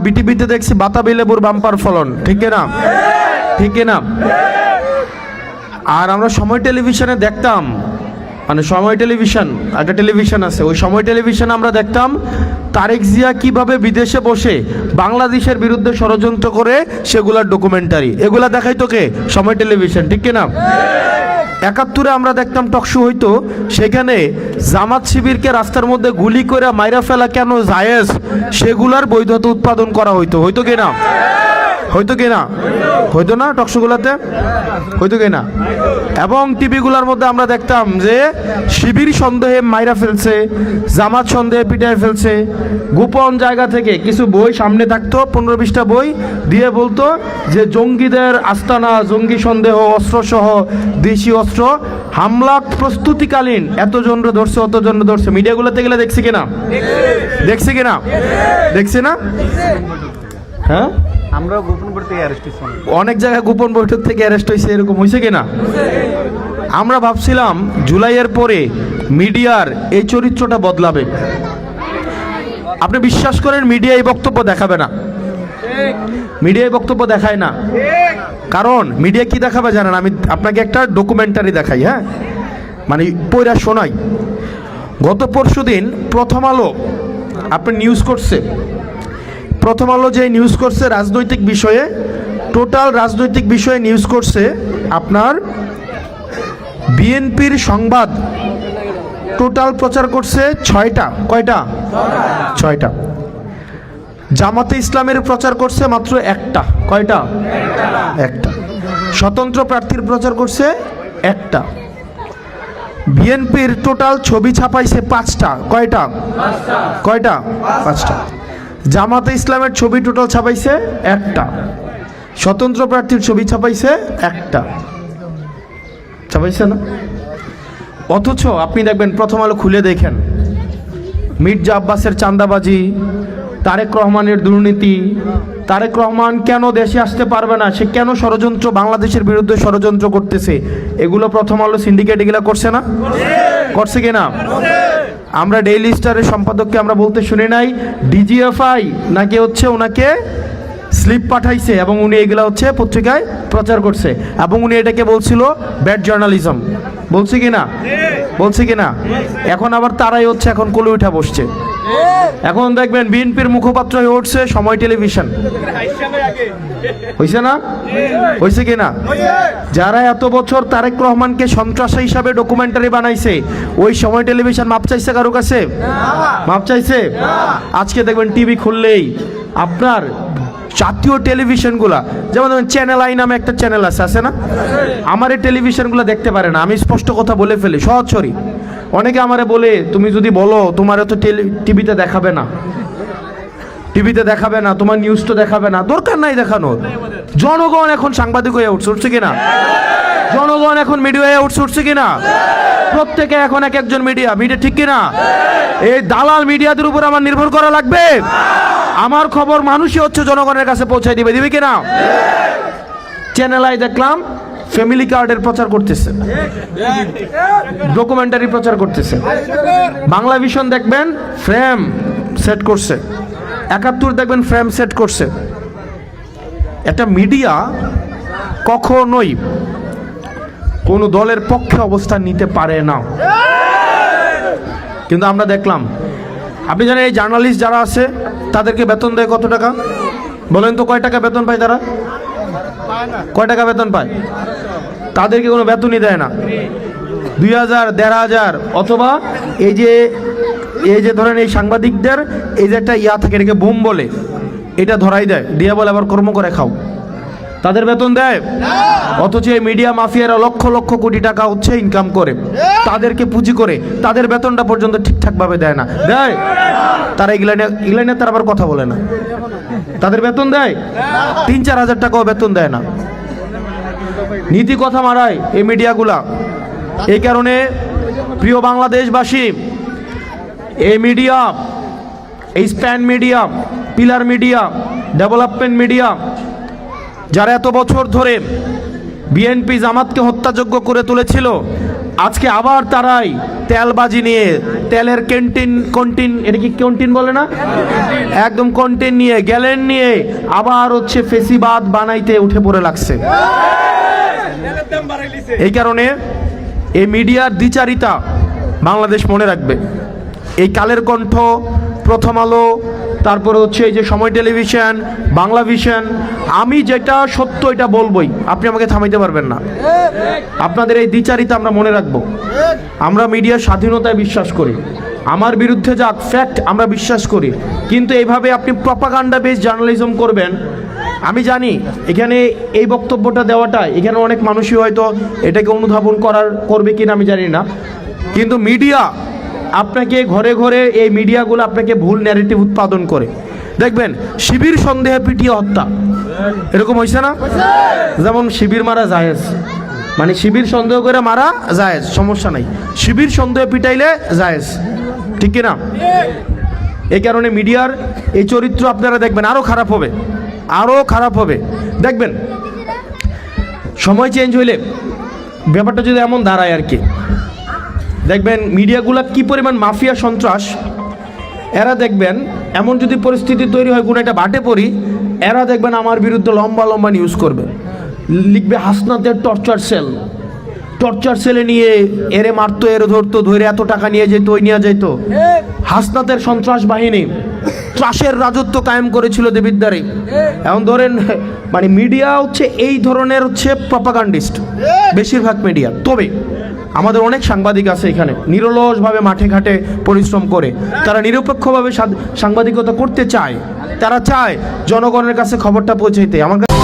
বিটিভিতে দেখছি বাতাবি লেবুর বাম্পার ফলন, ঠিক না? ঠিক না? আর আমরা সময় টেলিভিশনে দেখতাম, মানে সময় টেলিভিশন, একটা টেলিভিশন আছে, ওই সময় টেলিভিশনে আমরা দেখতাম তারেক জিয়া কিভাবে বিদেশে বসে বাংলাদেশের বিরুদ্ধে ষড়যন্ত্র করে সেগুলার ডকুমেন্টারি, এগুলা দেখাইতো কে? সময় টেলিভিশন, ঠিক না? ৭১-এ আমরা দেখতাম টকশো হইতো, সেখানে জামাত শিবিরকে রাস্তার মধ্যে গুলি করে মাইরা ফেলা কেন জায়েজ সেগুলার বৈধতা উৎপাদন করা হইতো, হইতো কিনা? হইতো কিনা? হইতো না? টকশোগুলাতে হইতো কিনা? এবং টিভিগুলোর মধ্যে আমরা দেখতাম যে শিবির সন্দেহে মাইরা ফেলছে, জামাত সন্দেহে পিটায় ফেলছে, গোপন জায়গা থেকে কিছু বই সামনে থাকতো, 15-20টা বই দিয়ে বলতো যে জঙ্গিদের আস্তানা, জঙ্গি সন্দেহ, অস্ত্রসহ দেশি অস্ত্র, হামলা প্রস্তুতিকালীন এতজন ধরছে, অতজন ধরছে। মিডিয়াগুলোতে গেলে দেখছি কিনা? দেখছি কিনা? দেখছি না? হ্যাঁ, আমরা গোপন বৈঠক থেকে অ্যারেস্ট হইছি, অনেক জায়গায় গোপন বৈঠক থেকে অ্যারেস্ট হয়েছে, এরকম হয়েছে কিনা? আমরা ভাবছিলাম জুলাইয়ের পরে মিডিয়ার এই চরিত্রটা বদলাবে। আপনি বিশ্বাস করেন মিডিয়া এই বক্তব্য দেখাবে না, মিডিয়া এই বক্তব্য দেখায় না। কারণ মিডিয়া কি দেখাবে জানেন? আমি আপনাকে একটা ডকুমেন্টারি দেখাই, হ্যাঁ, মানে পয়রা শোনাই। গত পরশুদিন প্রথম আলো আপনি নিউজ করছে, প্রথম আলো যে নিউজ করছে রাজনৈতিক বিষয়ে, টোটাল রাজনৈতিক বিষয়ে নিউজ করছে আপনার বিএনপির সংবাদ টোটাল প্রচার করছে 6টা। কয়টা? 6টা। জামাতে ইসলামের প্রচার করছে মাত্র 1টা। কয়টা? 1টা। স্বতন্ত্র প্রার্থীর প্রচার করছে 1টা। বিএনপির টোটাল ছবি ছাপাইছে 5টা। কয়টা? কয়টা? 5টা। জামাতে ইসলামের ছবি টোটাল ছাপাইছে 1টা। স্বতন্ত্র প্রার্থীর ছবি ছাপাইছে 1টা। ছাপাইছে না? অথচ আপনি দেখবেন প্রথম আলো খুলে দেখেন, মির্জা আব্বাসের চাঁদাবাজি, তারেক রহমানের দুর্নীতি, তারেক রহমান কেন দেশে আসতে পারবে না, সে কেন ষড়যন্ত্র, বাংলাদেশের বিরুদ্ধে ষড়যন্ত্র করতেছে, এগুলো প্রথম আলো সিন্ডিকেট এগুলো করছে না? করছে কিনা? আমরা ডেইলি স্টারের সম্পাদককে আমরা বলতে শুনি নাই ডিজিএফআই নাকি হচ্ছে ওনাকে স্লিপ পাঠাইছে এবং উনি এগুলা হচ্ছে পত্রিকায় প্রচার করছে, এবং উনি এটাকে বলছিল ব্যাড জার্নালিজম। বলছে কিনা? বলছে কিনা? এখন আবার তারাই হচ্ছে এখন কোলে উঠা বসছে। এখন দেখবেন বিএনপির মুখপাত্র হয়ে উঠছে সময় টেলিভিশন। হয়েছে না? হয়েছে কিনা? যারা এত বছর তারেক রহমানকে সন্ত্রাসী হিসাবে ডকুমেন্টারি বানাইছে, ওই সময় টেলিভিশন মাপ চাইছে কারো কাছে? মাপ চাইছে? আজকে দেখবেন টিভি খুললেই আপনার জাতীয় টেলিভিশনগুলা, যেমন চ্যানেল আই নামে একটা চ্যানেল আছে না? আমার এই টেলিভিশনগুলো দেখতে পারে না। আমি স্পষ্ট কথা বলে ফেলি, সহজসরি। অনেকে আমারে বলে তুমি যদি বলো তোমারও তো টিভিতে দেখাবে না, টিভিতে দেখাবে না, তোমার নিউজ তো দেখাবে না, দরকার নাই দেখানোর। জনগণ এখন সাংবাদিক হয়ে উঠছে কিনা? জনগণ এখন মিডিয়া হয়ে উঠছে কিনা? প্রত্যেকে এখন এক একজন মিডিয়া, ঠিক কিনা? এই দালাল মিডিয়াদের উপর আমার নির্ভর করা লাগবে? আমার খবর মানুষই হচ্ছে জনগণের কাছে পৌঁছায় দিবে, দিবে কিনা? চ্যানেল আই দেখলাম ফ্যামিলি কার্ডের প্রচার করতেছে, ডকুমেন্টারি প্রচার করতেছে। বাংলা ভিশন দেখবেন ফ্রেম সেট করছে, ৭১ দেখবেন ফ্রেম সেট করছে। একটা মিডিয়া কখনোই কোনো দলের পক্ষে অবস্থান নিতে পারে না। কিন্তু আমরা দেখলাম, আপনি জানেন এই জার্নালিস্ট যারা আছে তাদেরকে বেতন দেয় কত টাকা? বলেন তো, কয় টাকা বেতন পায় তারা? কয় টাকা বেতন পায়? তাদেরকে কোনো বেতনই দেয় না। ২,০০০, ১,৫০০, অথবা এই যে ধরেন এই সাংবাদিকদের এই যে একটা ইয়া থাকে, এটাকে বুম বলে, এটা ধরাই দেয়, দিয়ে বলে আবার কর্ম করে খাও। তাদের বেতন দেয়? অথচ এই মিডিয়া মাফিয়ারা লক্ষ লক্ষ কোটি টাকা হচ্ছে ইনকাম করে, তাদেরকে পুঁজি করে তাদের বেতনটা পর্যন্ত ঠিকঠাক ভাবে দেয় না। দেয়? তারা ইংল্যান্ডে তারা আবার কথা বলে না। তাদের বেতন দেয়? ৩-৪ হাজার টাকাও বেতন দেয় না। নীতি কথা মারায় এই মিডিয়াগুলা। এই কারণে প্রিয় বাংলাদেশবাসী, এই মিডিয়া, এই span media, pillar media, development media, যারা এত বছর ধরে বিএনপি জামাতকে হত্যাযোগ্য করে তুলেছিল, আজকে আবার তারাই তেলবাজি নিয়ে, তেলের কন্টিন এটা কি কন্টিন বলে না, একদম কন্টিন নিয়ে, গ্যালেন নিয়ে আবার হচ্ছে ফেসিবাদ বানাইতে উঠে পড়ে লাগছে। এই কারণে এই মিডিয়ার দ্বিচারিতা বাংলাদেশ মনে রাখবে। এই কালের কণ্ঠ, প্রথম আলো, তারপরে হচ্ছে এই যে সময় টেলিভিশন, বাংলা ভিশন, আমি যেটা সত্য এটা বলবোই, আপনি আমাকে থামাইতে পারবেন না। আপনাদের এই দ্বিচারিতা আমরা মনে রাখবো। আমরা মিডিয়ার স্বাধীনতায় বিশ্বাস করি, আমার বিরুদ্ধে যাক ফ্যাক্ট আমরা বিশ্বাস করি, কিন্তু এইভাবে আপনি প্রপাগান্ডা বেস জার্নালিজম করবেন, আমি জানি এখানে এই বক্তব্যটা দেওয়াটা এখানে অনেক মানুষই হয়তো এটাকে অনুধাবন করবে কিনা আমি জানি না, কিন্তু মিডিয়া আপনাকে ঘরে ঘরে এই মিডিয়াগুলো আপনাকে ভুল ন্যারেটিভ উৎপাদন করে। দেখবেন শিবির সন্দেহে পিটিয়ে হত্যা, এরকম হয়েছে না? যেমন শিবির মারা জায়েজ, মানে শিবির সন্দেহ করে মারা জায়েজ, সমস্যা নাই, শিবির সন্দেহে পিটাইলে জায়েজ, ঠিক কিনা? এই কারণে মিডিয়ার এই চরিত্র আপনারা দেখবেন আরও খারাপ হবে, আরও খারাপ হবে। দেখবেন সময় চেঞ্জ হইলে ব্যাপারটা যদি এমন দাঁড়ায় আর কি, দেখবেন মিডিয়াগুলা কি পরিমাণ মাফিয়া সন্ত্রাস, এরা দেখবেন এমন যদি পরিস্থিতি তৈরি হয় কোনো একটা বাটে পড়ি, এরা দেখবেন আমার বিরুদ্ধে লম্বা লম্বা নিউজ করবে, লিখবে হাসনাতের টর্চার সেলে নিয়ে এরে মারতো, এরে ধরতো, ধরে এত টাকা নিয়ে যেত, ওই নিয়ে যেত। হাসনাতের সন্ত্রাস বাহিনী ত্রাসের রাজত্ব কায়েম করেছিল দেবিদ্বারে। এখন ধরেন মানে মিডিয়া হচ্ছে এই ধরনের হচ্ছে প্রপাগান্ডিস্ট বেশিরভাগ মিডিয়া। তবে আমাদের অনেক সাংবাদিক আছে এখানে নিরলসভাবে মাঠে ঘাটে পরিশ্রম করে, তারা নিরপেক্ষভাবে সাংবাদিকতা করতে চায়, তারা চায় জনগণের কাছে খবরটা পৌঁছাইতে। আমার কাছে